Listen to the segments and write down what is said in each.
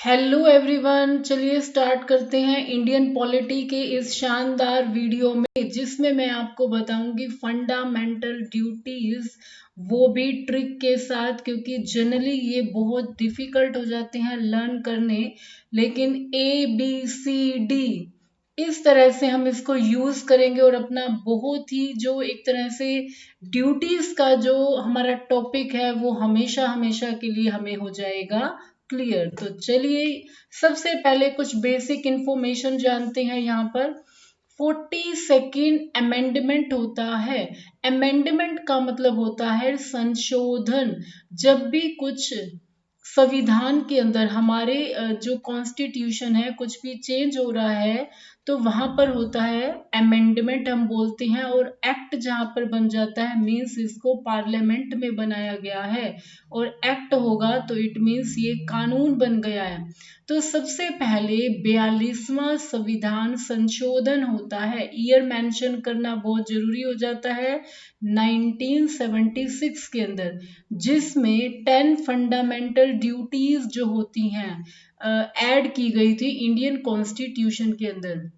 Hello everyone, चलिए start करते हैं इंडियन पॉलिटी के इस शानदार वीडियो में, जिसमें मैं आपको बताऊंगी फंडामेंटल ड्यूटीज, वो भी ट्रिक के साथ, क्योंकि जनरली ये बहुत डिफिकल्ट हो जाते हैं लर्न करने। लेकिन ABCD इस तरह से हम इसको यूज करेंगे और अपना बहुत ही जो एक तरह से ड्यूटीज का जो हमारा टॉपिक है वो हमेशा हमेशा के लिए हमें हो जाएगा क्लियर। तो चलिए सबसे पहले कुछ बेसिक इंफॉर्मेशन जानते हैं। यहाँ पर 42nd अमेंडमेंट होता है। अमेंडमेंट का मतलब होता है संशोधन। जब भी कुछ संविधान के अंदर हमारे जो कॉन्स्टिट्यूशन है कुछ भी चेंज हो रहा है तो वहां पर होता है अमेंडमेंट हम बोलते हैं। और एक्ट जहां पर बन जाता है मीन्स इसको पार्लियामेंट में बनाया गया है, और एक्ट होगा तो इट मीन्स ये कानून बन गया है। तो सबसे पहले 42वां संविधान संशोधन होता है। ईयर मेंशन करना बहुत जरूरी हो जाता है 1976 के अंदर, जिसमें 10 फंडामेंटल ड्यूटीज जो होती हैं ऐड की गई थी इंडियन कॉन्स्टिट्यूशन के अंदर।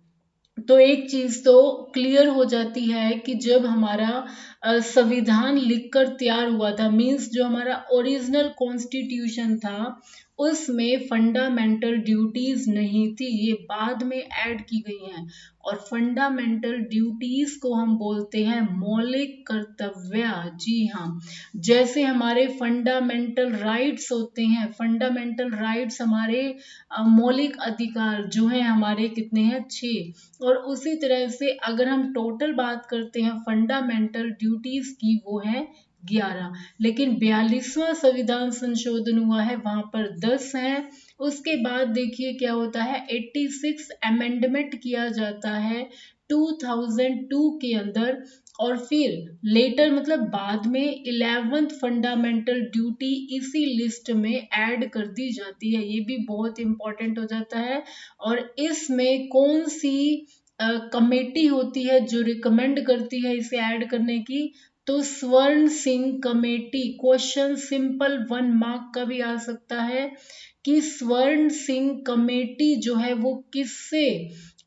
तो एक चीज तो क्लियर हो जाती है कि जब हमारा संविधान लिखकर तैयार हुआ था मींस जो हमारा ओरिजिनल कॉन्स्टिट्यूशन था उसमें फंडामेंटल ड्यूटीज नहीं थी, ये बाद में ऐड की गई हैं। और फंडामेंटल ड्यूटीज को हम बोलते हैं मौलिक कर्तव्य। जी हाँ, जैसे हमारे फंडामेंटल राइट्स होते हैं, फंडामेंटल राइट्स हमारे मौलिक अधिकार जो है हमारे कितने हैं 6। और उसी तरह से अगर हम टोटल बात करते हैं फंडामेंटल ड्यूटीज की वो है 11। लेकिन 42वां संविधान संशोधन हुआ है वहां पर 10 है। उसके बाद देखिए क्या होता है 86 अमेंडमेंट किया जाता है 2002 के अंदर। और फिर लेटर मतलब बाद में 11th फंडामेंटल ड्यूटी इसी लिस्ट में ऐड कर दी जाती है, ये भी बहुत इंपॉर्टेंट हो जाता है। और इसमें कौन सी कमेटी होती है जो रिकमेंड करती है इसे ऐड करने की, तो स्वर्ण Singh committee. Question simple 1 mark का भी आ सकता है कि स्वर्ण सिंह कमेटी जो है वो किससे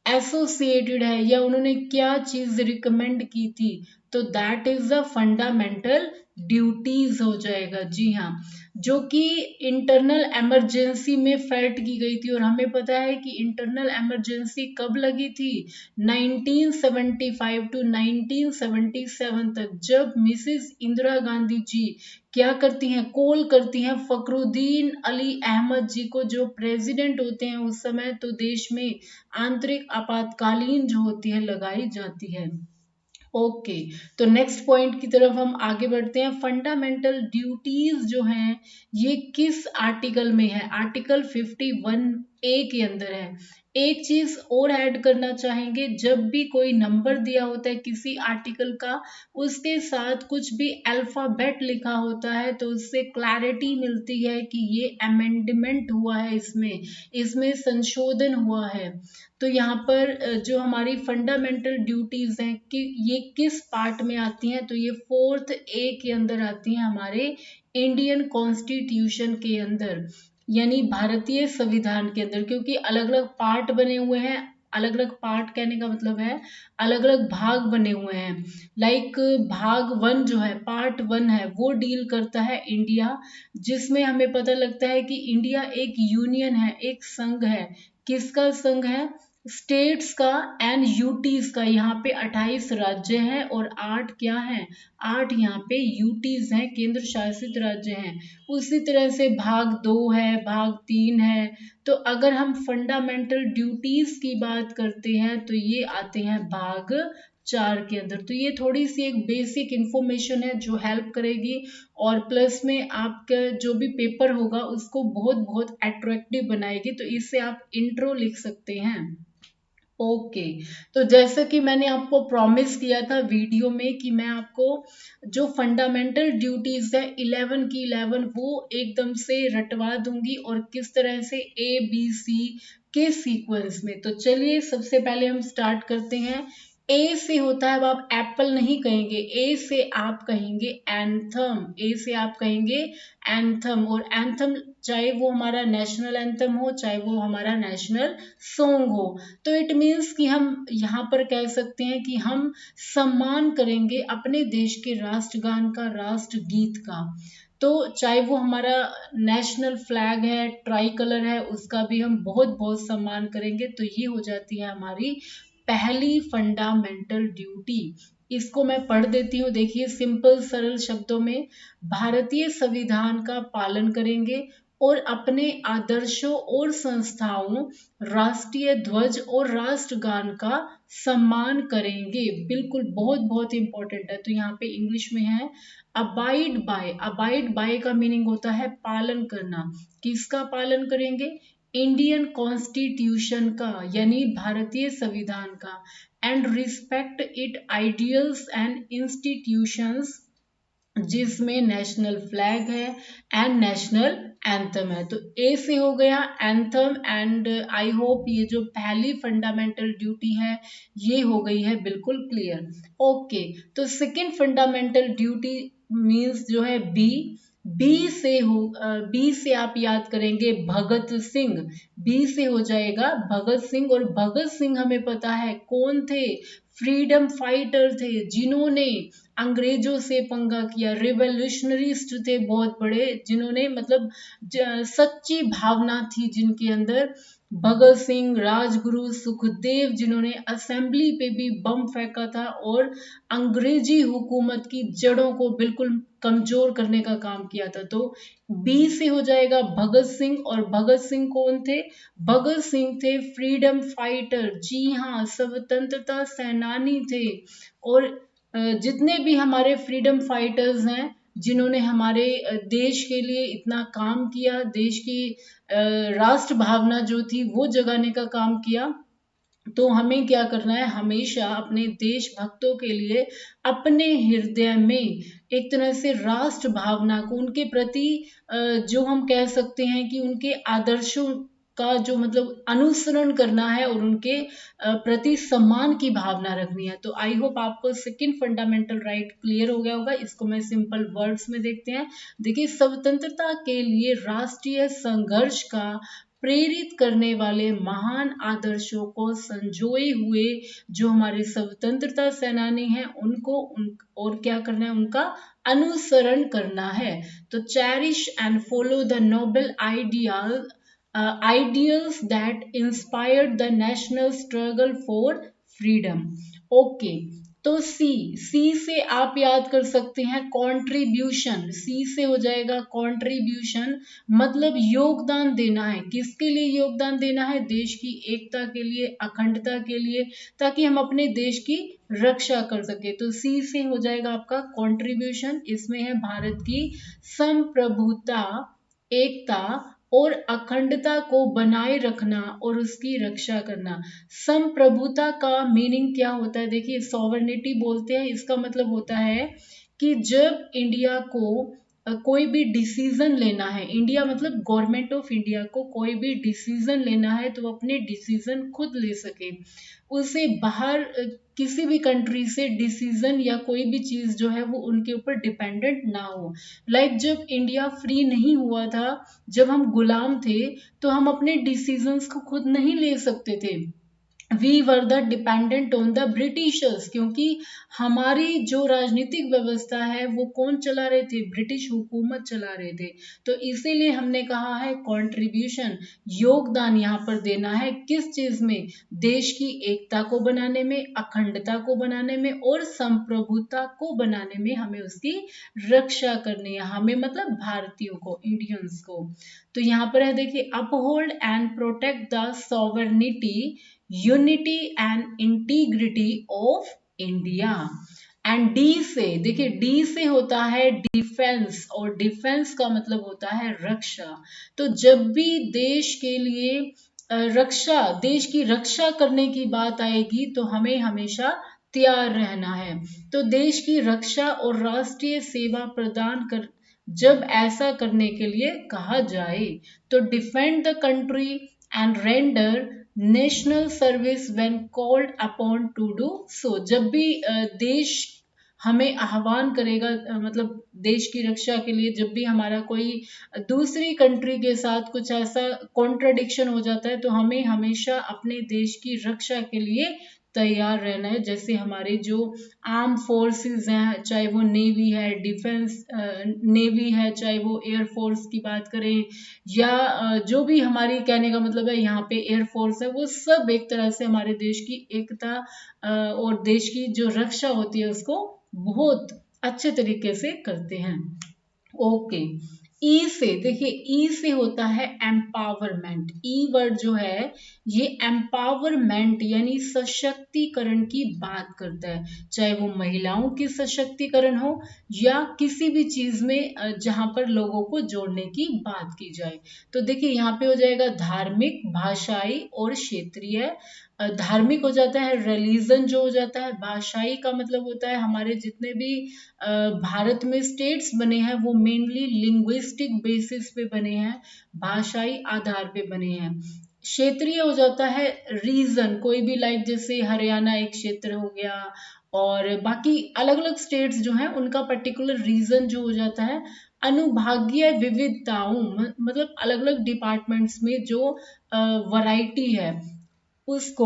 एसोसिएटेड है या उन्होंने क्या चीज रिकमेंड की थी, तो that is the fundamental duties हो जाएगा। जी हाँ, जो कि इंटरनल इमरजेंसी में फैट की गई थी। और हमें पता है कि इंटरनल इमरजेंसी कब लगी थी 1975 टू 1977 तक, जब मिसिस इंदिरा गांधी जी क्या करती हैं कॉल करती हैं फखरुद्दीन अली अहमद जी को, जो प्रेसिडेंट होते हैं उस समय, तो देश में आंतरिक आपातकालीन जो होती है लगाई जाती है। ओके, तो नेक्स्ट पॉइंट की तरफ हम आगे बढ़ते हैं। फंडामेंटल ड्यूटीज जो हैं ये किस आर्टिकल में है, आर्टिकल 51A के अंदर है। एक चीज और ऐड करना चाहेंगे, जब भी कोई नंबर दिया होता है किसी आर्टिकल का उसके साथ कुछ भी अल्फाबेट लिखा होता है तो उससे क्लैरिटी मिलती है कि ये अमेंडमेंट हुआ है, इसमें इसमें संशोधन हुआ है। तो यहाँ पर जो हमारी फंडामेंटल ड्यूटीज हैं कि ये किस पार्ट में आती हैं, तो ये 4th A के अंदर आती हैं हमारे इंडियन कॉन्स्टिट्यूशन के अंदर, यानी भारतीय संविधान के अंदर। क्योंकि अलग अलग पार्ट बने हुए हैं, अलग अलग पार्ट कहने का मतलब है अलग अलग भाग बने हुए हैं। लाइक भाग 1 जो है पार्ट 1 है वो डील करता है इंडिया, जिसमें हमें पता लगता है कि इंडिया एक यूनियन है, एक संघ है। किसका संघ है, स्टेट्स का एंड यूटीज का। यहाँ पे 28 राज्य हैं और 8 क्या हैं, 8 यहाँ पे यूटीज हैं, केंद्र शासित राज्य हैं। उसी तरह से भाग 2 है, भाग 3 है। तो अगर हम फंडामेंटल ड्यूटीज की बात करते हैं तो ये आते हैं भाग 4 के अंदर। तो ये थोड़ी सी एक बेसिक इंफॉर्मेशन है जो हेल्प करेगी, और प्लस में आपका जो भी पेपर होगा उसको बहुत बहुत अट्रैक्टिव बनाएगी। तो इससे आप इंट्रो लिख सकते हैं। ओके, तो जैसा कि मैंने आपको प्रॉमिस किया था वीडियो में कि मैं आपको जो फंडामेंटल ड्यूटीज है 11 की 11 वो एकदम से रटवा दूंगी, और किस तरह से ABC के सीक्वेंस में। तो चलिए सबसे पहले हम स्टार्ट करते हैं ए से होता है, अब आप एप्पल नहीं कहेंगे, ए से आप कहेंगे एंथम, ए से आप कहेंगे एंथम। और एंथम चाहे वो हमारा नेशनल एंथम हो, चाहे वो हमारा नेशनल सॉन्ग हो, तो इट मीन्स कि हम यहाँ पर कह सकते हैं कि हम सम्मान करेंगे अपने देश के राष्ट्रगान का, राष्ट्रगीत का। तो चाहे वो हमारा नेशनल फ्लैग है, ट्राई कलर है, उसका भी हम बहुत बहुत सम्मान करेंगे। तो ये हो जाती है हमारी पहली फंडामेंटल ड्यूटी। इसको मैं पढ़ देती हूँ, देखिए सिंपल सरल शब्दों में, भारतीय संविधान का पालन करेंगे और अपने आदर्शों और संस्थाओं, राष्ट्रीय ध्वज और राष्ट्रगान का सम्मान करेंगे। बिल्कुल, बहुत बहुत इंपॉर्टेंट है। तो यहाँ पे इंग्लिश में है अबाइड बाय। अबाइड बाय का मीनिंग होता है पालन करना। किसका पालन करेंगे? इंडियन कॉन्स्टिट्यूशन का, यानी भारतीय संविधान का। And respect it ideals and institutions, जिसमें नेशनल फ्लैग है एंड नेशनल एंथम है। तो ए से हो गया एंथम। एंड आई होप ये जो पहली फंडामेंटल ड्यूटी है ये हो गई है बिल्कुल क्लियर। ओके, तो सेकंड फंडामेंटल ड्यूटी मींस जो है बी। बी से आप याद करेंगे भगत सिंह। बी से हो जाएगा भगत सिंह। और भगत सिंह हमें पता है कौन थे? फ्रीडम फाइटर थे, जिन्होंने अंग्रेजों से पंगा किया। रिवोल्यूशनरिस्ट थे बहुत बड़े, जिन्होंने मतलब सच्ची भावना थी जिनके अंदर। भगत सिंह, राजगुरु, सुखदेव, जिन्होंने असेंबली पे भी बम फेंका था और अंग्रेजी हुकूमत की जड़ों को बिल्कुल कमजोर करने का काम किया था। तो बी से हो जाएगा भगत सिंह। और भगत सिंह कौन थे? भगत सिंह थे फ्रीडम फाइटर, जी हाँ, स्वतंत्रता सेनानी थे। और जितने भी हमारे फ्रीडम फाइटर्स हैं, जिन्होंने हमारे देश के लिए इतना काम किया, देश की राष्ट्र भावना जो थी वो जगाने का काम किया, तो हमें क्या करना है? हमेशा अपने देशभक्तों के लिए अपने हृदय में एक तरह से राष्ट्र भावना को, उनके प्रति जो हम कह सकते हैं कि उनके आदर्शों का जो मतलब अनुसरण करना है और उनके प्रति सम्मान की भावना रखनी है। तो आई होप आपको सेकंड फंडामेंटल राइट क्लियर हो गया होगा। इसको मैं सिंपल वर्ड्स में देखते हैं। देखिए, स्वतंत्रता के लिए राष्ट्रीय संघर्ष का प्रेरित करने वाले महान आदर्शों को संजोए हुए जो हमारे स्वतंत्रता सेनानी हैं और क्या करना है? उनका अनुसरण करना है। तो cherish and follow the noble ideals that inspired the national struggle for freedom. Okay, तो सी से आप याद कर सकते हैं कंट्रीब्यूशन। सी से हो जाएगा कंट्रीब्यूशन, मतलब योगदान देना है। किसके लिए योगदान देना है? देश की एकता के लिए, अखंडता के लिए, ताकि हम अपने देश की रक्षा कर सके। तो सी से हो जाएगा आपका कंट्रीब्यूशन। इसमें है भारत की संप्रभुता, एकता और अखंडता को बनाए रखना और उसकी रक्षा करना। संप्रभुता का मीनिंग क्या होता है? देखिए, सॉवरेनिटी बोलते हैं, इसका मतलब होता है कि जब इंडिया को कोई भी डिसीजन लेना है, इंडिया मतलब गवर्नमेंट ऑफ इंडिया को कोई भी डिसीजन लेना है तो वो अपने डिसीजन खुद ले सके, उसे बाहर किसी भी कंट्री से डिसीजन या कोई भी चीज जो है वो उनके ऊपर डिपेंडेंट ना हो। लाइक जब इंडिया फ्री नहीं हुआ था, जब हम गुलाम थे, तो हम अपने डिसीजंस को खुद नहीं ले सकते थे। We were the dependent on the Britishers, क्योंकि हमारी जो राजनीतिक व्यवस्था है वो कौन चला रहे थे? ब्रिटिश हुकूमत चला रहे थे। तो इसीलिए हमने कहा है कंट्रीब्यूशन, योगदान यहाँ पर देना है। किस चीज में? देश की एकता को बनाने में, अखंडता को बनाने में और संप्रभुता को बनाने में हमें उसकी रक्षा करनी है। हमें मतलब भारतीयों को, इंडियंस को। तो यहाँ पर है, देखिए, uphold and protect the sovereignty, unity and integrity of India. And D से, देखिए, डी से होता है डिफेंस, और डिफेंस का मतलब होता है रक्षा। तो जब भी देश के लिए देश की रक्षा करने की बात आएगी तो हमें हमेशा तैयार रहना है। तो देश की रक्षा और राष्ट्रीय सेवा प्रदान कर, जब ऐसा करने के लिए कहा जाए, तो defend the country and render national service when called upon two do so, जब भी देश हमें आह्वान करेगा, मतलब देश की रक्षा के लिए, जब भी हमारा कोई दूसरी कंट्री के साथ कुछ ऐसा कॉन्ट्रडिक्शन हो जाता है तो हमें हमेशा अपने देश की रक्षा के लिए तैयार रहना है। जैसे हमारे जो आर्म फोर्सेस हैं, चाहे वो नेवी है, डिफेंस नेवी है, चाहे वो एयरफोर्स की बात करें, या जो भी हमारी कहने का मतलब है यहाँ पे एयरफोर्स है, वो सब एक तरह से हमारे देश की एकता और देश की जो रक्षा होती है उसको बहुत अच्छे तरीके से करते हैं। ओके, ई से देखिए, ई से होता है एम्पावरमेंट। ई वर्ड जो है ये एम्पावरमेंट यानी सशक्तिकरण की बात करता है, चाहे वो महिलाओं की सशक्तिकरण हो या किसी भी चीज में जहां पर लोगों को जोड़ने की बात की जाए। तो देखिए यहाँ पे हो जाएगा धार्मिक, भाषाई और क्षेत्रीय। धार्मिक हो जाता है रिलीजन जो हो जाता है, भाषाई का मतलब होता है हमारे जितने भी भारत में स्टेट्स बने हैं वो मेनली लिंग्विस्टिक बेसिस पे बने हैं, भाषाई आधार पे बने हैं। क्षेत्रीय हो जाता है रीजन, कोई भी लाइक जैसे हरियाणा एक क्षेत्र हो गया, और बाकी अलग अलग स्टेट्स जो हैं उनका पर्टिकुलर रीजन जो हो जाता है। अनुभागीय विविधताओं मतलब अलग अलग डिपार्टमेंट्स में जो वैरायटी है उसको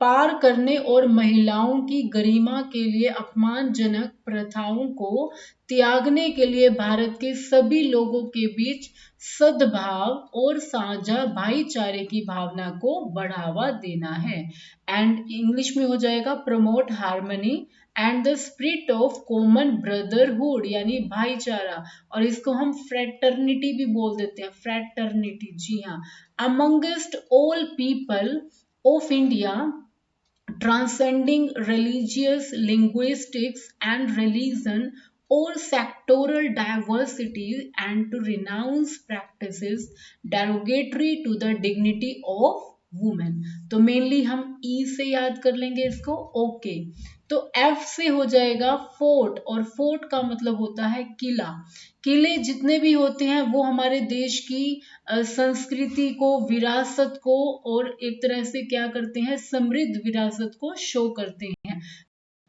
पार करने और महिलाओं की गरिमा के लिए अपमानजनक प्रथाओं को त्यागने के लिए भारत के सभी लोगों के बीच सद्भाव और साझा भाईचारे की भावना को बढ़ावा देना है। एंड इंग्लिश में हो जाएगा promote harmony and the spirit of common brotherhood यानी भाईचारा, और इसको हम फ्रेटर्निटी भी बोल देते हैं, फ्रेटर्निटी, जी हाँ, amongst all people of India, transcending religious, linguistics, and religion or sectoral diversity, and to renounce practices derogatory to the dignity of women. तो मेनली हम ई से याद कर लेंगे इसको। ओके, तो एफ से हो जाएगा फोर्ट, और फोर्ट का मतलब होता है किला। किले जितने भी होते हैं वो हमारे देश की संस्कृति को, विरासत को, और एक तरह से क्या करते हैं, समृद्ध विरासत को शो करते हैं।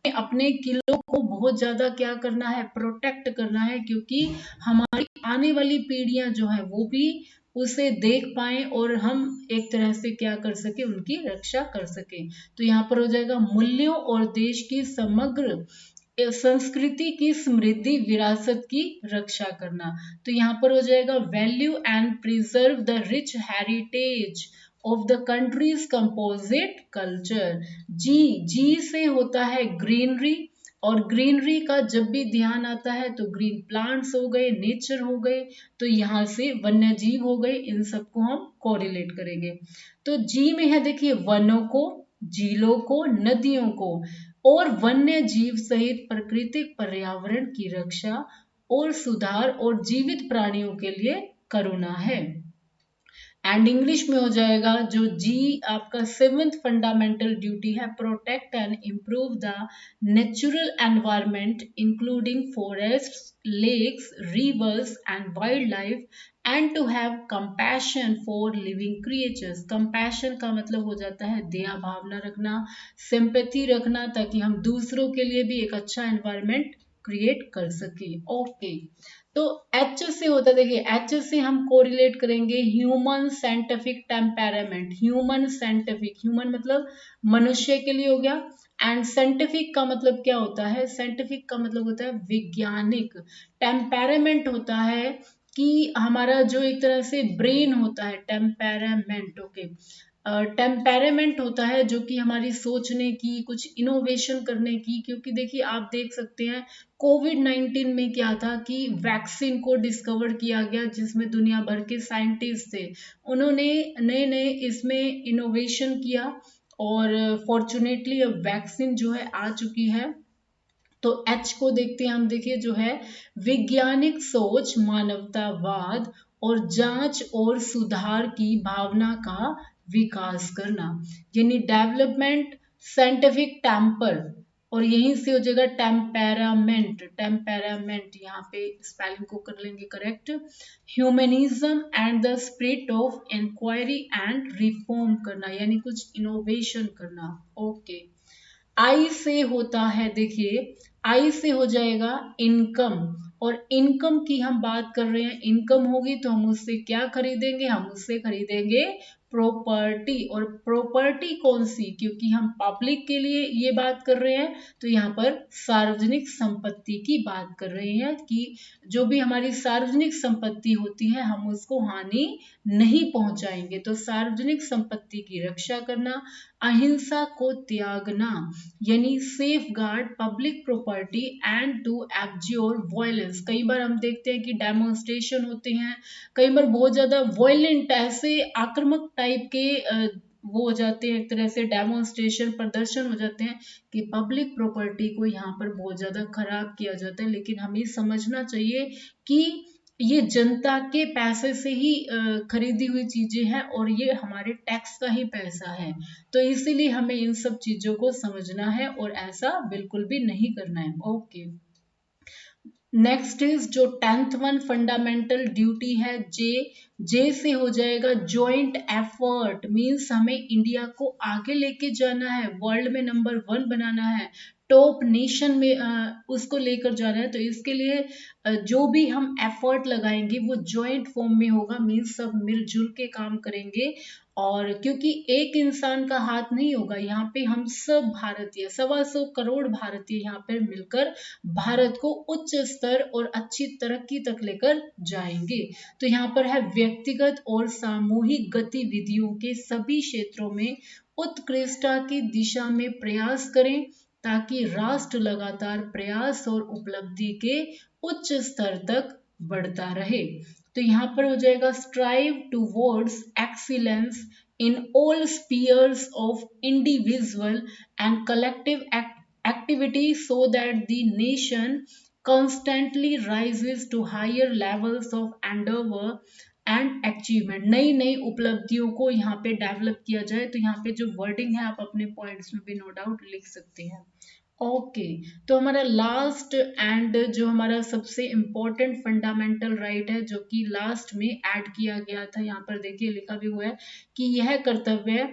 अपने किलों को बहुत ज्यादा क्या करना है, प्रोटेक्ट करना है, क्योंकि हमारी आने वाली पीढ़ियां जो है वो भी उसे देख पाए और हम एक तरह से क्या कर सके, उनकी रक्षा कर सके। तो यहाँ पर हो जाएगा मूल्यों और देश की समग्र संस्कृति की समृद्धि विरासत की रक्षा करना। तो यहाँ पर हो जाएगा value and preserve the rich heritage of the country's composite culture. जी, जी से होता है ग्रीनरी, और ग्रीनरी का जब भी ध्यान आता है तो ग्रीन प्लांट्स हो गए, नेचर हो गए, तो यहाँ से वन्य जीव हो गए, इन सबको हम कोरिलेट करेंगे। तो जी में है देखिए वनों को, झीलों को, नदियों को और वन्य जीव सहित प्राकृतिक पर्यावरण की रक्षा और सुधार और जीवित प्राणियों के लिए करुणा है। एंड इंग्लिश में हो जाएगा जो जी आपका सेवेंथ फंडामेंटल ड्यूटी है, protect and improve the natural environment including forest, lakes, rivers and wild life, and to have compassion for living creatures. Compassion का मतलब हो जाता है दया भावना रखना, सिंपैथी रखना, ताकि हम दूसरों के लिए भी एक अच्छा एनवायरमेंट क्रिएट कर सके। ओके, तो एच से होता है, देखिए एच से हम कोरिलेट करेंगे human scientific temperament. Human scientific, human मतलब मनुष्य के लिए हो गया, एंड साइंटिफिक का मतलब क्या होता है, साइंटिफिक का मतलब होता है वैज्ञानिक। टेम्पेरामेंट होता है कि हमारा जो एक तरह से ब्रेन होता है, टेम्पेरामेंट। ओके, टेम्पेरामेंट होता है जो कि हमारी सोचने की, कुछ इनोवेशन करने की, क्योंकि देखिए आप देख सकते हैं कोविड-19 में क्या था कि वैक्सीन को डिस्कवर किया गया जिसमें दुनिया भर के साइंटिस्ट थे, उन्होंने नए नए इसमें इनोवेशन किया, और फॉर्चुनेटली अब वैक्सीन जो है आ चुकी है। तो एच को देखते हैं हम, देखिए जो है वैज्ञानिक सोच, मानवतावाद और जांच और सुधार की भावना का विकास करना, यानी डेवलपमेंट साइंटिफिक टेम्पर और यहीं से हो जाएगा टेम्पेरामेंट, टेम्पेरामेंट यहाँ पे स्पेलिंग को कर लेंगे correct. Humanism and the spirit of inquiry and reform करना, यानी कुछ इनोवेशन करना। ओके, आई से होता है, देखिए आई से हो जाएगा इनकम, और इनकम की हम बात कर रहे हैं, इनकम होगी तो हम उससे क्या खरीदेंगे, हम उससे खरीदेंगे प्रॉपर्टी। और प्रॉपर्टी कौन सी, क्योंकि हम पब्लिक के लिए ये बात कर रहे हैं तो यहाँ पर सार्वजनिक संपत्ति की बात कर रहे हैं कि जो भी हमारी सार्वजनिक संपत्ति होती है हम उसको हानि नहीं पहुंचाएंगे। तो सार्वजनिक संपत्ति की रक्षा करना, अहिंसा को त्यागना, यानी safeguard public property and to abjure violence. कई बार हम देखते हैं कि डेमोन्स्ट्रेशन होते हैं, कई बार बहुत ज्यादा वायलेंट, ऐसे आक्रामक टाइप के वो हो जाते हैं, एक तरह से डेमोन्स्ट्रेशन प्रदर्शन हो जाते हैं कि पब्लिक प्रॉपर्टी को यहाँ पर बहुत ज्यादा खराब किया जाता है। लेकिन हमें समझना चाहिए कि ये जनता के पैसे से ही खरीदी हुई चीजें हैं और ये हमारे टैक्स का ही पैसा है, तो इसीलिए हमें इन सब चीजों को समझना है और ऐसा बिल्कुल भी नहीं करना है। ओके, नेक्स्ट इज जो 10th वन फंडामेंटल ड्यूटी है, जे से हो जाएगा जॉइंट एफर्ट, मींस हमें इंडिया को आगे लेके जाना है, वर्ल्ड में नंबर 1 बनाना है, टॉप नेशन में उसको लेकर जाना है। तो इसके लिए जो भी हम एफर्ट लगाएंगे वो जॉइंट फॉर्म में होगा, मींस सब मिलजुल के काम करेंगे। और क्योंकि एक इंसान का हाथ नहीं होगा, यहाँ पे हम सब भारतीय 125 करोड़ भारतीय यहाँ पर मिलकर भारत को उच्च स्तर और अच्छी तरक्की तक लेकर जाएंगे। तो यहाँ पर है व्यक्तिगत और सामूहिक गतिविधियों के सभी क्षेत्रों में उत्कृष्टता की दिशा में प्रयास करें ताकि राष्ट्र लगातार प्रयास और उपलब्धि के उच्च स्तर तक बढ़ता रहे। तो यहाँ पर हो जाएगा strive towards excellence in all spheres of individual and collective activity so that the nation constantly rises to higher levels of endeavor and achievement। नई नई उपलब्धियों को यहाँ पे डेवलप किया जाए। तो यहाँ पे जो वर्डिंग है आप अपने पॉइंट्स में भी नो डाउट लिख सकते हैं। ओके, तो हमारा लास्ट एंड जो हमारा सबसे इम्पोर्टेंट फंडामेंटल राइट है जो कि लास्ट में ऐड किया गया था, यहाँ पर देखिए लिखा भी हुआ है कि यह कर्तव्य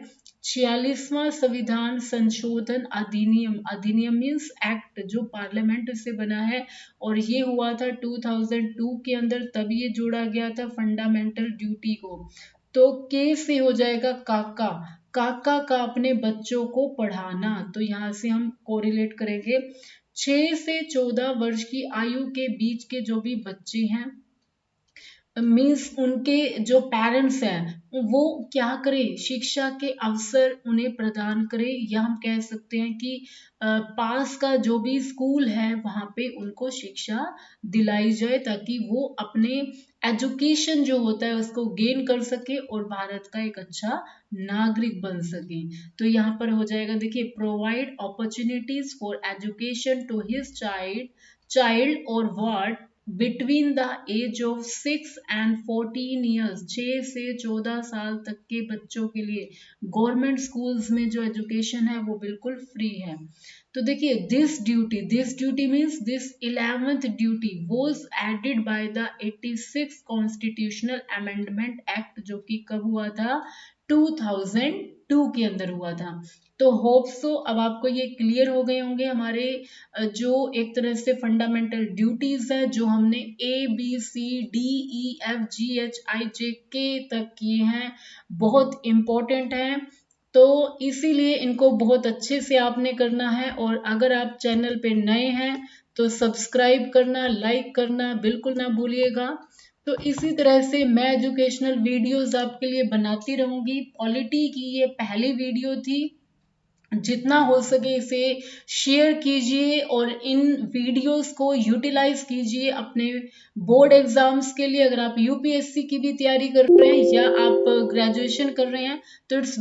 46वां संविधान संशोधन अधिनियम, अधिनियम मीन्स एक्ट, जो पार्लियामेंट से बना है और ये हुआ था 2002 के अंदर, तभी ये जोड़ा गया था फंडामेंटल ड्यूटी को। तो के से हो जाएगा काका, काका का अपने बच्चों को पढ़ाना। तो यहाँ से हम कोरिलेट करेंगे 6 से 14 वर्ष की आयु के बीच के जो भी बच्चे हैं, मीन्स उनके जो पेरेंट्स हैं वो क्या करें, शिक्षा के अवसर उन्हें प्रदान करें, या हम कह सकते हैं कि पास का जो भी स्कूल है वहां पे उनको शिक्षा दिलाई जाए ताकि वो अपने एजुकेशन जो होता है उसको गेन कर सके और भारत का एक अच्छा नागरिक बन सके। तो यहाँ पर हो जाएगा देखिए provide opportunities for education to his child और what between the age of 6 and 14 years, 6 से 14 साल तक के बच्चों के लिए गवर्नमेंट स्कूल्स में जो एजुकेशन है वो बिल्कुल फ्री है। तो देखिए this duty means this 11th duty was added by the 86 constitutional amendment act, जो कि कब हुआ था, 2002 के अंदर हुआ था। तो होप सो अब आपको ये क्लियर हो गए होंगे हमारे जो एक तरह से फंडामेंटल ड्यूटीज है जो हमने ABCDEFGHIJ के तक किए हैं, बहुत इम्पोर्टेंट हैं। तो इसीलिए इनको बहुत अच्छे से आपने करना है, और अगर आप चैनल पे नए हैं तो सब्सक्राइब करना, लाइक करना बिल्कुल ना भूलिएगा। तो इसी तरह से मैं एजुकेशनल वीडियोस आपके लिए बनाती रहूंगी। पॉलिटी की ये पहली वीडियो थी, जितना हो सके इसे शेयर कीजिए और इन वीडियोस को यूटिलाइज कीजिए अपने बोर्ड एग्जाम्स के लिए। अगर आप यूपीएससी की भी तैयारी कर रहे हैं या आप ग्रेजुएशन कर रहे हैं तो इट्स